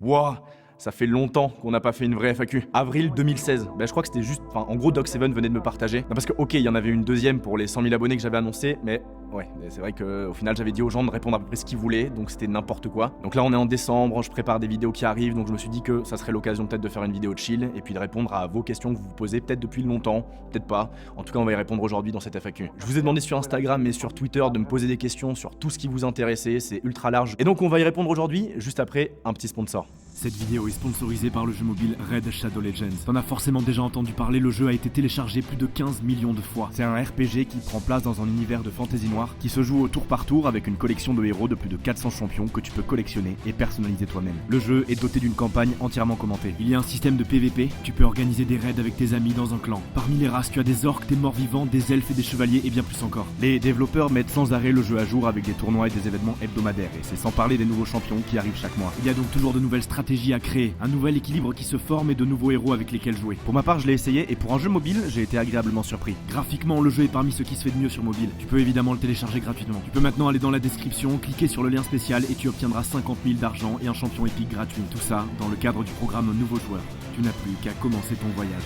Wouah, ça fait longtemps qu'on n'a pas fait une vraie FAQ. Avril 2016. Je crois que c'était juste... Enfin, en gros, Doc7 venait de me partager. Non, parce que, ok, il y en avait une deuxième pour les 100 000 abonnés que j'avais annoncé, mais... Ouais, c'est vrai qu'au final, j'avais dit aux gens de répondre à peu près ce qu'ils voulaient, donc c'était n'importe quoi. Donc là, on est en décembre, je prépare des vidéos qui arrivent, donc je me suis dit que ça serait l'occasion peut-être de faire une vidéo chill, et puis de répondre à vos questions que vous vous posez peut-être depuis longtemps, peut-être pas. En tout cas, on va y répondre aujourd'hui dans cette FAQ. Je vous ai demandé sur Instagram et sur Twitter de me poser des questions sur tout ce qui vous intéressait, c'est ultra large. Et donc, on va y répondre aujourd'hui, juste après un petit sponsor. Cette vidéo est sponsorisée par le jeu mobile Raid Shadow Legends. T'en as forcément déjà entendu parler, le jeu a été téléchargé plus de 15 millions de fois. C'est un RPG qui prend place dans un univers de fantasy noir qui se joue au tour par tour avec une collection de héros de plus de 400 champions que tu peux collectionner et personnaliser toi-même. Le jeu est doté d'une campagne entièrement commentée. Il y a un système de PVP, tu peux organiser des raids avec tes amis dans un clan. Parmi les races, tu as des orques, des morts-vivants, des elfes et des chevaliers et bien plus encore. Les développeurs mettent sans arrêt le jeu à jour avec des tournois et des événements hebdomadaires et c'est sans parler des nouveaux champions qui arrivent chaque mois. Il y a donc toujours de nouvelles stratégies à créer, un nouvel équilibre qui se forme et de nouveaux héros avec lesquels jouer. Pour ma part, je l'ai essayé et pour un jeu mobile, j'ai été agréablement surpris. Graphiquement, le jeu est parmi ceux qui se fait de mieux sur mobile. Tu peux évidemment le télécharger gratuitement. Tu peux maintenant aller dans la description, cliquer sur le lien spécial et tu obtiendras 50 000 d'argent et un champion épique gratuit. Tout ça dans le cadre du programme Nouveau Joueur. Tu n'as plus qu'à commencer ton voyage.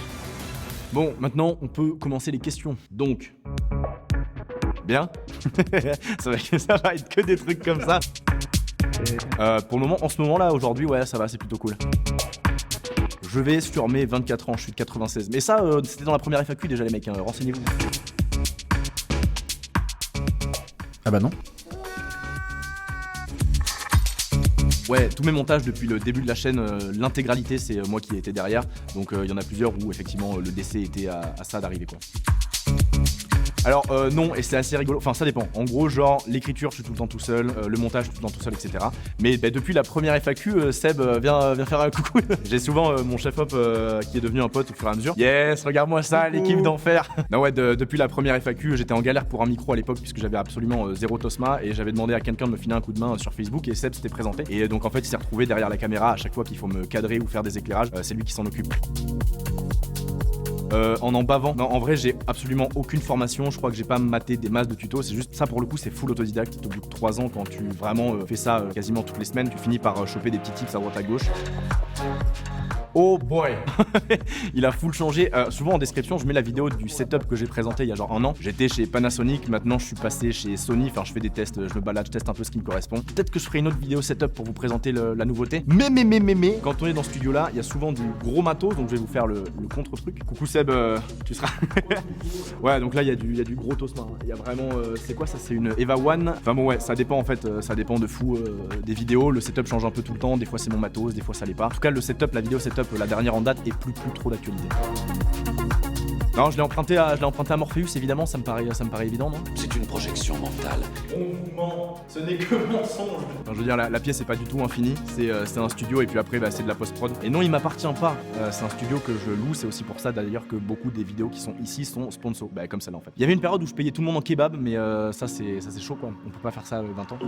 Bon, maintenant, on peut commencer les questions. Donc... Bien. ça va être que des trucs comme ça. Pour le moment, en ce moment là, aujourd'hui, ouais, ça va, c'est plutôt cool. Je vais sur mes 24 ans, je suis de 96. Mais ça, c'était dans la première FAQ déjà les mecs, hein, renseignez-vous. Ah bah non. Ouais, tous mes montages depuis le début de la chaîne, l'intégralité c'est moi qui ai été derrière. Donc il y en a plusieurs où effectivement le décès était à ça d'arriver quoi. Alors non, et c'est assez rigolo, enfin ça dépend. En gros, genre l'écriture, je suis tout le temps tout seul, le montage, je suis tout le temps tout seul, etc. Mais depuis la première FAQ, Seb viens faire un coucou. J'ai souvent mon chef-op qui est devenu un pote au fur et à mesure. Yes, regarde-moi ça, l'équipe d'enfer. Non ouais, depuis la première FAQ, j'étais en galère pour un micro à l'époque puisque j'avais absolument zéro Tosma et j'avais demandé à quelqu'un de me filer un coup de main sur Facebook et Seb s'était présenté. Et donc en fait, il s'est retrouvé derrière la caméra à chaque fois qu'il faut me cadrer ou faire des éclairages, c'est lui qui s'en occupe. En bavant. Non, en vrai, j'ai absolument aucune formation. Je crois que j'ai pas maté des masses de tutos. C'est juste ça pour le coup, c'est full autodidacte. Au bout de 3 ans, quand tu vraiment fais ça quasiment toutes les semaines, tu finis par choper des petits tips à droite à gauche. Oh boy. Il a full changé. Souvent en description, je mets la vidéo du setup que j'ai présenté il y a genre un an. J'étais chez Panasonic, maintenant je suis passé chez Sony. Enfin, je fais des tests, je me balade, je teste un peu ce qui me correspond. Peut-être que je ferai une autre vidéo setup pour vous présenter la nouveauté. Mais, quand on est dans ce studio là, il y a souvent du gros matos, donc je vais vous faire le contre-truc. Coucou Seb, tu seras. Ouais, donc là il y a du gros Tosma. Il y a vraiment. C'est quoi ça? C'est une Eva One. Enfin bon, ouais, ça dépend en fait. Ça dépend de fou des vidéos. Le setup change un peu tout le temps. Des fois c'est mon matos, des fois ça l'est pas. En tout cas, le setup, la vidéo setup, la dernière en date est plus trop d'actualité. Non, je l'ai emprunté à Morpheus, évidemment, ça me paraît évident, non? C'est une projection mentale. On vous ment, ce n'est que mensonge. Enfin, je veux dire, la pièce est pas du tout infinie, c'est un studio et puis après c'est de la post-prod. Et non, il m'appartient pas, c'est un studio que je loue, c'est aussi pour ça d'ailleurs que beaucoup des vidéos qui sont ici sont sponsors, comme celle-là en fait. Il y avait une période où je payais tout le monde en kebab, mais ça c'est chaud quoi, on peut pas faire ça 20 ans.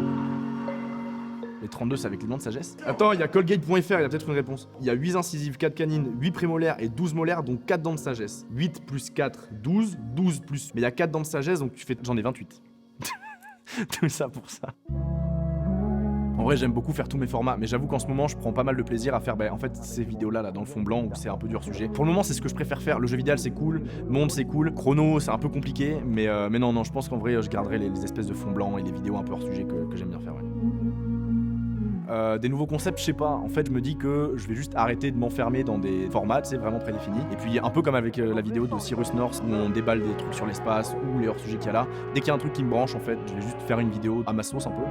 Les 32, c'est avec les dents de sagesse. Attends, il y a Colgate.fr, il y a peut-être une réponse. Il y a 8 incisives, 4 canines, 8 prémolaires et 12 molaires, donc 4 dents de sagesse. 8 plus 4, 12, 12 plus. Mais il y a 4 dents de sagesse, donc j'en ai 28. Tout ça pour ça. En vrai, j'aime beaucoup faire tous mes formats, mais j'avoue qu'en ce moment, je prends pas mal de plaisir à faire en fait ces vidéos-là dans le fond blanc où c'est un peu dur sujet. Pour le moment, c'est ce que je préfère faire. Le jeu vidéo, c'est cool, monde, c'est cool, chrono, c'est un peu compliqué, mais non, je pense qu'en vrai, je garderai les espèces de fond blanc et les vidéos un peu hors sujet que j'aime bien faire. Ouais. Des nouveaux concepts, je sais pas. En fait, je me dis que je vais juste arrêter de m'enfermer dans des formats, c'est vraiment prédéfinis. Et puis, un peu comme avec la vidéo de Cyrus North où on déballe des trucs sur l'espace ou les hors-sujets qu'il y a là. Dès qu'il y a un truc qui me branche, en fait, je vais juste faire une vidéo à ma sauce un peu.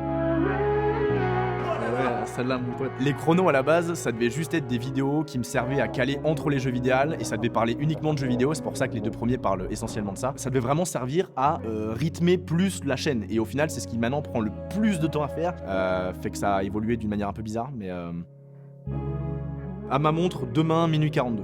Ouais, celle-là, mon pote. Les chronos à la base, ça devait juste être des vidéos qui me servaient à caler entre les jeux vidéo et ça devait parler uniquement de jeux vidéo. C'est pour ça que les deux premiers parlent essentiellement de ça. Ça devait vraiment servir à rythmer plus la chaîne. Et au final, c'est ce qui maintenant prend le plus de temps à faire. Fait que ça a évolué d'une manière un peu bizarre, mais à ma montre, demain, minuit 42.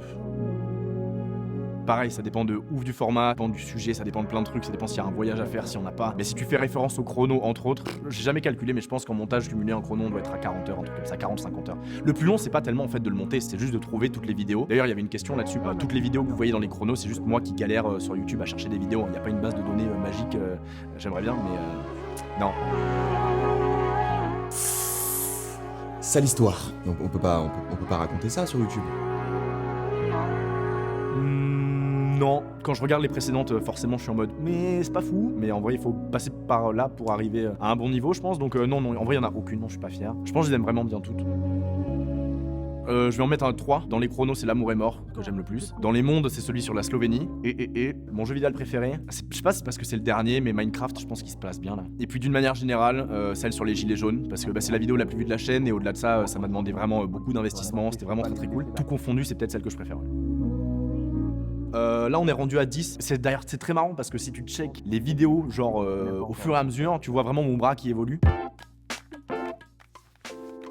Pareil, ça dépend de ouf du format, ça dépend du sujet, ça dépend de plein de trucs, ça dépend s'il y a un voyage à faire, si on n'a pas. Mais si tu fais référence au chrono, entre autres, j'ai jamais calculé, mais je pense qu'en montage cumulé, un chrono, on doit être à 40 heures, un truc comme ça, 40-50 heures. Le plus long, c'est pas tellement en fait de le monter, c'est juste de trouver toutes les vidéos. D'ailleurs, il y avait une question là-dessus, toutes les vidéos que vous voyez dans les chronos, c'est juste moi qui galère sur YouTube à chercher des vidéos. Il n'y a pas une base de données magique, j'aimerais bien, mais non. sale histoire. Donc on peut pas raconter ça sur YouTube. Non, quand je regarde les précédentes, forcément je suis en mode mais c'est pas fou, mais en vrai il faut passer par là pour arriver à un bon niveau je pense, donc non, en vrai il y en a aucune, non je suis pas fier. Je pense que je les aime vraiment bien toutes. Je vais en mettre un 3. Dans les chronos, c'est L'amour est mort, que j'aime le plus. Dans les mondes, c'est celui sur la Slovénie. Et mon jeu vidéo préféré, je sais pas si c'est parce que c'est le dernier, mais Minecraft, je pense qu'il se place bien là. Et puis d'une manière générale, celle sur les gilets jaunes, parce que c'est la vidéo la plus vue de la chaîne, et au-delà de ça, ça m'a demandé vraiment beaucoup d'investissement, c'était vraiment très cool. Tout confondu, c'est peut-être celle que je préfère. Là on est rendu à 10. D'ailleurs c'est très marrant parce que si tu check les vidéos, genre au fur et à mesure, tu vois vraiment mon bras qui évolue.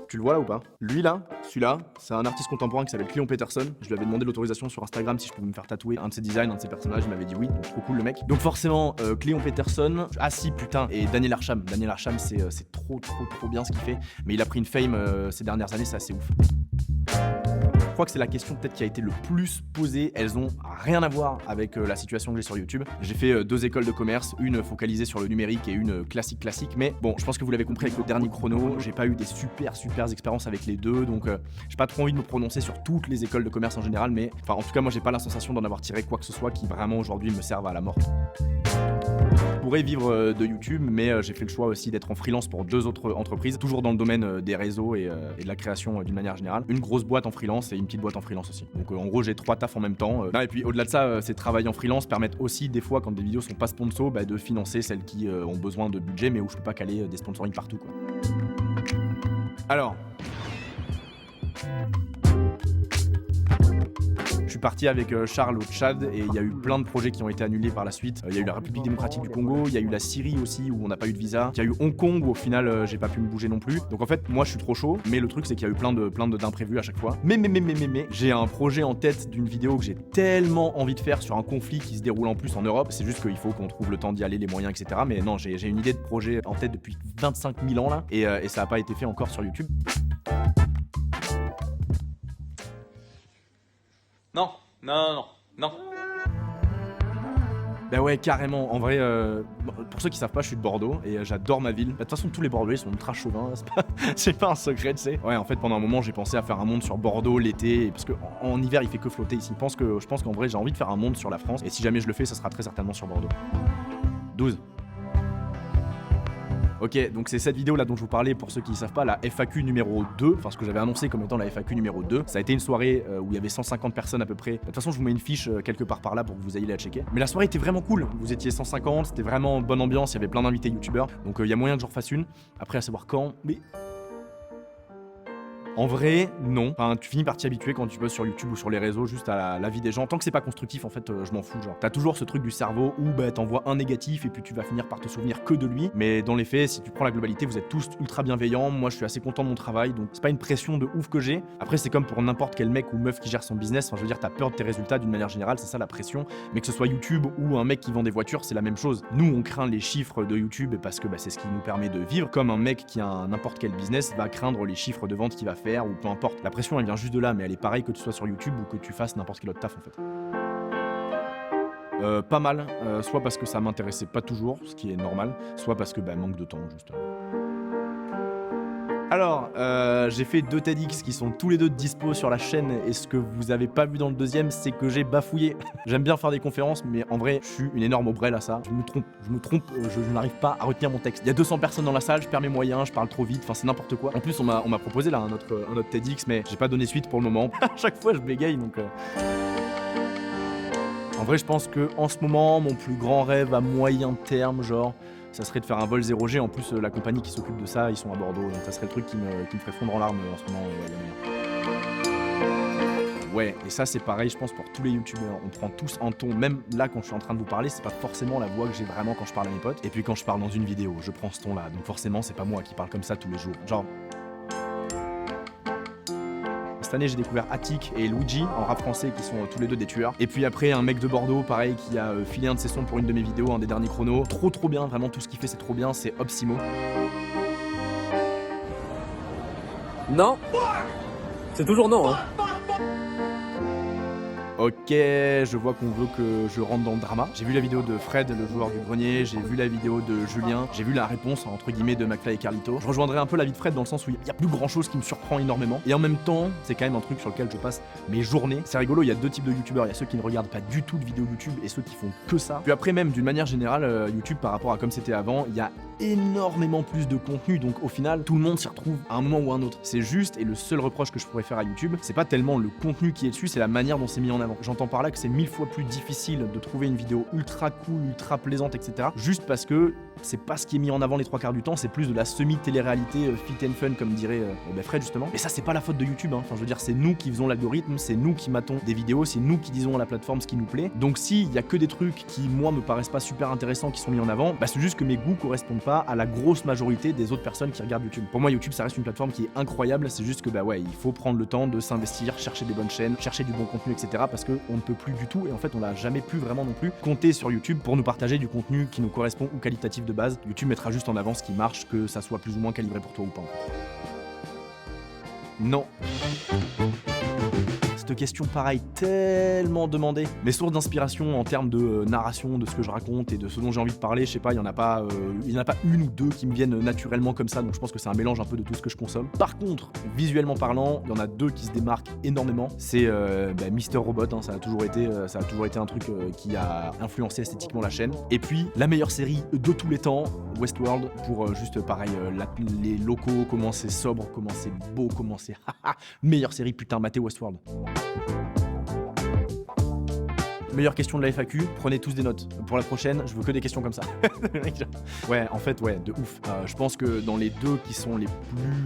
Tu le vois là ou pas? Lui là, celui-là, c'est un artiste contemporain qui s'appelle Cléon Peterson. Je lui avais demandé l'autorisation sur Instagram si je pouvais me faire tatouer un de ses designs, un de ses personnages. Il m'avait dit oui, donc trop cool le mec. Donc forcément, Cléon Peterson, ah si putain, et Daniel Arsham. Daniel Arsham, c'est trop bien ce qu'il fait. Mais il a pris une fame ces dernières années, c'est assez ouf. Je crois que c'est la question peut-être qui a été le plus posée. Elles ont rien à voir avec la situation que j'ai sur YouTube. J'ai fait 2 écoles de commerce, une focalisée sur le numérique et une classique. Mais bon, je pense que vous l'avez compris avec le dernier chrono, j'ai pas eu des super expériences avec les deux, donc j'ai pas trop envie de me prononcer sur toutes les écoles de commerce en général, mais enfin en tout cas moi j'ai pas la sensation d'en avoir tiré quoi que ce soit qui vraiment aujourd'hui me serve à la mort. Je pourrais vivre de YouTube, mais j'ai fait le choix aussi d'être en freelance pour 2 autres entreprises, toujours dans le domaine des réseaux et de la création d'une manière générale. Une grosse boîte en freelance et une petite boîte en freelance aussi. Donc en gros j'ai 3 tafs en même temps. Et puis au-delà de ça, ces travails en freelance permettent aussi des fois quand des vidéos sont pas sponsor, de financer celles qui ont besoin de budget mais où je peux pas caler des sponsoring partout quoi. Alors... Je suis parti avec Charles au Tchad et il y a eu plein de projets qui ont été annulés par la suite. Il y a eu la République démocratique du Congo, il y a eu la Syrie aussi où on n'a pas eu de visa. Il y a eu Hong Kong où au final j'ai pas pu me bouger non plus. Donc en fait moi je suis trop chaud, mais le truc c'est qu'il y a eu plein d'imprévus à chaque fois. Mais j'ai un projet en tête d'une vidéo que j'ai tellement envie de faire sur un conflit qui se déroule en plus en Europe. C'est juste qu'il faut qu'on trouve le temps d'y aller, les moyens, etc. Mais non, j'ai une idée de projet en tête depuis 25 000 ans là et ça n'a pas été fait encore sur YouTube. Non. Bah ouais, carrément. En vrai, pour ceux qui savent pas, je suis de Bordeaux et j'adore ma ville. De toute façon, tous les Bordelais sont ultra chauvins, c'est pas un secret, tu sais. Ouais, en fait, pendant un moment, j'ai pensé à faire un monde sur Bordeaux l'été, parce qu'en hiver, il fait que flotter ici. Je pense qu'en vrai, j'ai envie de faire un monde sur la France, et si jamais je le fais, ça sera très certainement sur Bordeaux. 12. Ok, donc c'est cette vidéo là dont je vous parlais, pour ceux qui ne savent pas, la FAQ numéro 2, enfin ce que j'avais annoncé comme étant la FAQ numéro 2. Ça a été une soirée où il y avait 150 personnes à peu près. De toute façon, je vous mets une fiche quelque part par là pour que vous ayez la checker. Mais la soirée était vraiment cool, vous étiez 150, c'était vraiment bonne ambiance, il y avait plein d'invités youtubeurs. Donc il y a moyen que j'en refasse une, après à savoir quand, mais... En vrai, non. Enfin, tu finis par t'y habituer quand tu bosses sur YouTube ou sur les réseaux, juste à la vie des gens. Tant que c'est pas constructif, en fait, je m'en fous. Genre, t'as toujours ce truc du cerveau où t'envoies un négatif et puis tu vas finir par te souvenir que de lui. Mais dans les faits, si tu prends la globalité, vous êtes tous ultra bienveillants. Moi, je suis assez content de mon travail, donc c'est pas une pression de ouf que j'ai. Après, c'est comme pour n'importe quel mec ou meuf qui gère son business. Enfin, je veux dire, t'as peur de tes résultats d'une manière générale, c'est ça la pression. Mais que ce soit YouTube ou un mec qui vend des voitures, c'est la même chose. Nous, on craint les chiffres de YouTube parce que c'est ce qui nous permet de vivre. Comme un mec qui a n'importe quel business va craindre les chiffres de vente qu'il va faire ou peu importe. La pression elle vient juste de là, mais elle est pareille que tu sois sur YouTube ou que tu fasses n'importe quel autre taf en fait. Pas mal, soit parce que ça m'intéressait pas toujours, ce qui est normal, soit parce que manque de temps juste. Alors, j'ai fait 2 TEDx qui sont tous les 2 dispo sur la chaîne et ce que vous avez pas vu dans le deuxième, c'est que j'ai bafouillé. J'aime bien faire des conférences, mais en vrai, je suis une énorme aubrelle à ça. Je me trompe, je n'arrive pas à retenir mon texte. Il y a 200 personnes dans la salle, je perds mes moyens, je parle trop vite, enfin c'est n'importe quoi. En plus, on m'a proposé là un autre TEDx, mais j'ai pas donné suite pour le moment. À chaque fois, je bégaye donc. En vrai, je pense que en ce moment, mon plus grand rêve à moyen terme, genre. Ça serait de faire un vol 0G, en plus la compagnie qui s'occupe de ça, ils sont à Bordeaux, donc ça serait le truc qui me ferait fondre en larmes en ce moment. Ouais, et ça c'est pareil je pense pour tous les youtubeurs, on prend tous un ton, même là quand je suis en train de vous parler, c'est pas forcément la voix que j'ai vraiment quand je parle à mes potes, et puis quand je parle dans une vidéo, je prends ce ton là, donc forcément c'est pas moi qui parle comme ça tous les jours, genre... Cette année j'ai découvert Attic et Luigi en rap français qui sont tous les 2 des tueurs. Et puis après un mec de Bordeaux pareil qui a filé un de ses sons pour une de mes vidéos, un des derniers chronos. Trop bien, vraiment tout ce qu'il fait c'est trop bien, c'est Obsimo. Non. C'est toujours non, hein. Ok, je vois qu'on veut que je rentre dans le drama. J'ai vu la vidéo de Fred, le joueur du grenier, j'ai vu la vidéo de Julien, j'ai vu la réponse entre guillemets de McFly et Carlito. Je rejoindrai un peu l'avis de Fred dans le sens où il y a plus grand chose qui me surprend énormément. Et en même temps, c'est quand même un truc sur lequel je passe mes journées. C'est rigolo, il y a deux types de youtubeurs. Il y a ceux qui ne regardent pas du tout de vidéos YouTube et ceux qui font que ça. Puis après, même d'une manière générale, YouTube par rapport à comme c'était avant, il y a énormément plus de contenu. Donc au final, tout le monde s'y retrouve à un moment ou à un autre. C'est juste, et le seul reproche que je pourrais faire à YouTube, c'est pas tellement le contenu qui est dessus, c'est la manière dont c'est mis en avant. J'entends par là que c'est 1000 fois plus difficile de trouver une vidéo ultra cool, ultra plaisante, etc. Juste parce que c'est pas ce qui est mis en avant les 3/4 du temps, c'est plus de la semi-télé-réalité fit and fun, comme dirait Fred justement. Mais ça, c'est pas la faute de YouTube, hein. Enfin, je veux dire, c'est nous qui faisons l'algorithme, c'est nous qui matons des vidéos, c'est nous qui disons à la plateforme ce qui nous plaît. Donc s'il y a que des trucs qui, moi, me paraissent pas super intéressants qui sont mis en avant, bah c'est juste que mes goûts correspondent pas à la grosse majorité des autres personnes qui regardent YouTube. Pour moi, YouTube, ça reste une plateforme qui est incroyable, c'est juste que bah ouais, il faut prendre le temps de s'investir, chercher des bonnes chaînes, chercher du bon contenu, etc. Parce qu'on ne peut plus du tout, et en fait, on l'a jamais pu vraiment non plus compter sur YouTube pour nous partager du contenu qui nous correspond ou qualitatif de base. YouTube mettra juste en avant ce qui marche, que ça soit plus ou moins calibré pour toi ou pas. Non. Cette question, pareil, tellement demandée. Mes sources d'inspiration en termes de narration, de ce que je raconte et de ce dont j'ai envie de parler, je sais pas, il y en a pas une ou deux qui me viennent naturellement comme ça, donc je pense que c'est un mélange un peu de tout ce que je consomme. Par contre, visuellement parlant, il y en a deux qui se démarquent énormément. C'est Mister Robot, hein, ça a toujours été un truc qui a influencé esthétiquement la chaîne. Et puis, la meilleure série de tous les temps, Westworld, pour juste pareil, les locaux, comment c'est sobre, comment c'est beau, comment c'est... Meilleure série, putain, matez Westworld. Meilleure question de la FAQ, prenez tous des notes. Pour la prochaine, je veux que des questions comme ça. Ouais, en fait, ouais, de ouf. Je pense que dans les deux qui sont les plus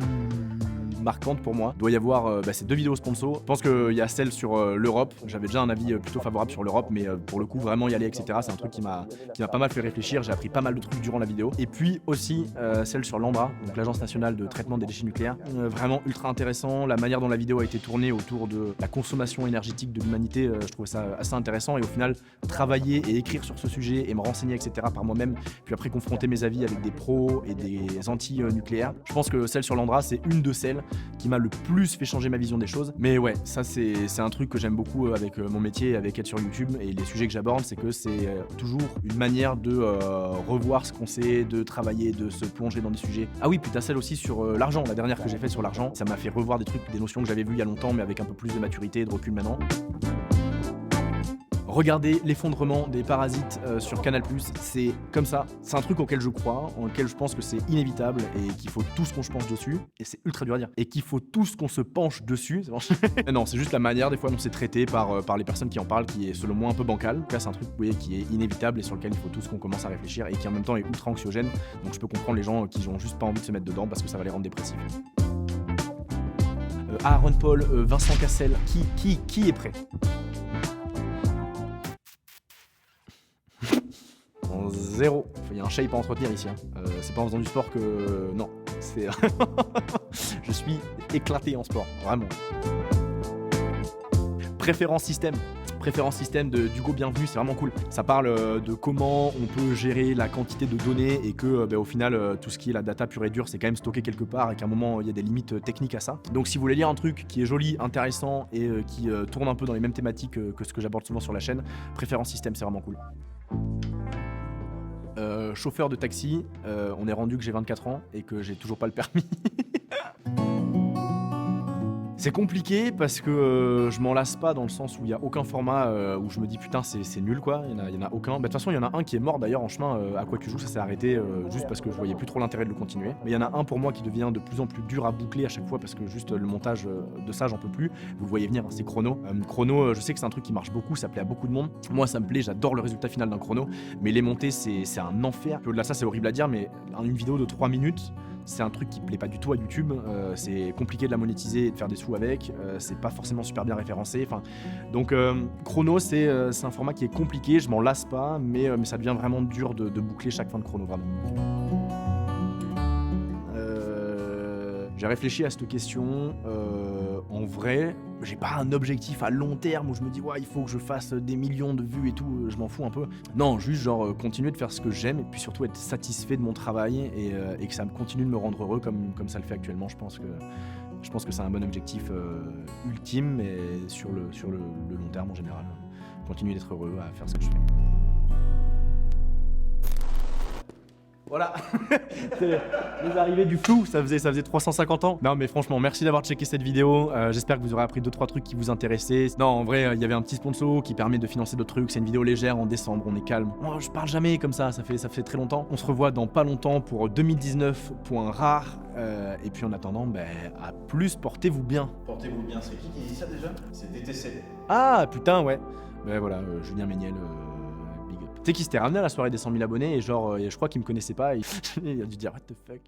marquantes pour moi, doit y avoir ces deux vidéos sponsors. Je pense qu'il y a celle sur l'Europe. J'avais déjà un avis plutôt favorable sur l'Europe, mais pour le coup, vraiment y aller, etc. C'est un truc qui m'a pas mal fait réfléchir. J'ai appris pas mal de trucs durant la vidéo. Et puis aussi celle sur l'ANDRA, donc l'Agence nationale de traitement des déchets nucléaires. Vraiment ultra intéressant. La manière dont la vidéo a été tournée autour de la consommation énergétique de l'humanité, je trouvais ça assez intéressant. Et au final, travailler et écrire sur ce sujet et me renseigner, etc. par moi-même, puis après confronter mes avis avec des pros et des anti-nucléaires. Je pense que celle sur l'ANDRA, c'est une de celles qui m'a le plus fait changer ma vision des choses. Mais ouais, ça c'est un truc que j'aime beaucoup avec mon métier, avec être sur YouTube et les sujets que j'aborde, c'est que c'est toujours une manière de revoir ce qu'on sait, de travailler, de se plonger dans des sujets. Ah oui, puis t'as celle aussi sur l'argent, la dernière que j'ai faite sur l'argent, ça m'a fait revoir des trucs, des notions que j'avais vues il y a longtemps, mais avec un peu plus de maturité et de recul maintenant. Regardez l'effondrement des parasites sur Canal+, c'est comme ça, c'est un truc auquel je crois, auquel je pense que c'est inévitable et qu'il faut tous qu'on se penche dessus, et c'est ultra dur à dire, et qu'il faut tous qu'on se penche dessus, non, c'est juste la manière des fois dont c'est traité par les personnes qui en parlent qui est selon moi un peu bancal. Là c'est un truc qui est inévitable et sur lequel il faut tous qu'on commence à réfléchir et qui en même temps est ultra anxiogène, donc je peux comprendre les gens qui ont juste pas envie de se mettre dedans parce que ça va les rendre dépressifs. Aaron Paul, Vincent Cassel, qui est prêt? En 0. Il y a un shape à entretenir ici. Hein. C'est pas en faisant du sport que... Non. C'est... Je suis éclaté en sport. Vraiment. Préférence système d'Hugo Bienvenu, c'est vraiment cool. Ça parle de comment on peut gérer la quantité de données et que au final tout ce qui est la data pure et dure c'est quand même stocké quelque part et qu'à un moment il y a des limites techniques à ça. Donc si vous voulez lire un truc qui est joli, intéressant et qui tourne un peu dans les mêmes thématiques que ce que j'aborde souvent sur la chaîne, Préférence système, c'est vraiment cool. Chauffeur de taxi, on est rendu que j'ai 24 ans et que j'ai toujours pas le permis. C'est compliqué parce que je m'en lasse pas dans le sens où il y a aucun format où je me dis putain c'est nul quoi, il y en a aucun. De toute façon il y en a un qui est mort d'ailleurs en chemin à quoi tu joues, ça s'est arrêté juste parce que je voyais plus trop l'intérêt de le continuer. Mais il y en a un pour moi qui devient de plus en plus dur à boucler à chaque fois parce que juste le montage de ça j'en peux plus. Vous le voyez venir, hein, c'est Chrono. Chrono, je sais que c'est un truc qui marche beaucoup, ça plaît à beaucoup de monde. Moi ça me plaît, j'adore le résultat final d'un chrono, mais les montées c'est un enfer. Puis au-delà de ça c'est horrible à dire, mais une vidéo de 3 minutes, c'est un truc qui plaît pas du tout à YouTube, c'est compliqué de la monétiser et de faire des sous avec, c'est pas forcément super bien référencé, donc Chrono c'est un format qui est compliqué, je m'en lasse pas, mais ça devient vraiment dur de boucler chaque fin de chrono, vraiment. J'ai réfléchi à cette question, en vrai, j'ai pas un objectif à long terme où je me dis ouais il faut que je fasse des millions de vues et tout, je m'en fous un peu. Non, juste genre continuer de faire ce que j'aime et puis surtout être satisfait de mon travail et que ça me continue de me rendre heureux comme ça le fait actuellement. Je pense que Je pense que c'est un bon objectif ultime et sur le long terme en général. Continuer d'être heureux à faire ce que je fais. Voilà, c'est les arrivées du flou, ça faisait 350 ans. Non mais franchement, merci d'avoir checké cette vidéo, j'espère que vous aurez appris 2-3 trucs qui vous intéressaient. Non en vrai, il y avait un petit sponsor qui permet de financer d'autres trucs, c'est une vidéo légère en décembre, on est calme. Moi je parle jamais comme ça fait très longtemps. On se revoit dans pas longtemps pour 2019 point rare, et puis en attendant, à plus, portez-vous bien. Portez-vous bien, c'est qui dit ça déjà? C'est DTC. Ah putain ouais, voilà, Julien Méniel... big up. Tu sais qu'il s'était ramené à la soirée des 100 000 abonnés et genre, je crois qu'il me connaissait pas et il a dû dire what the fuck.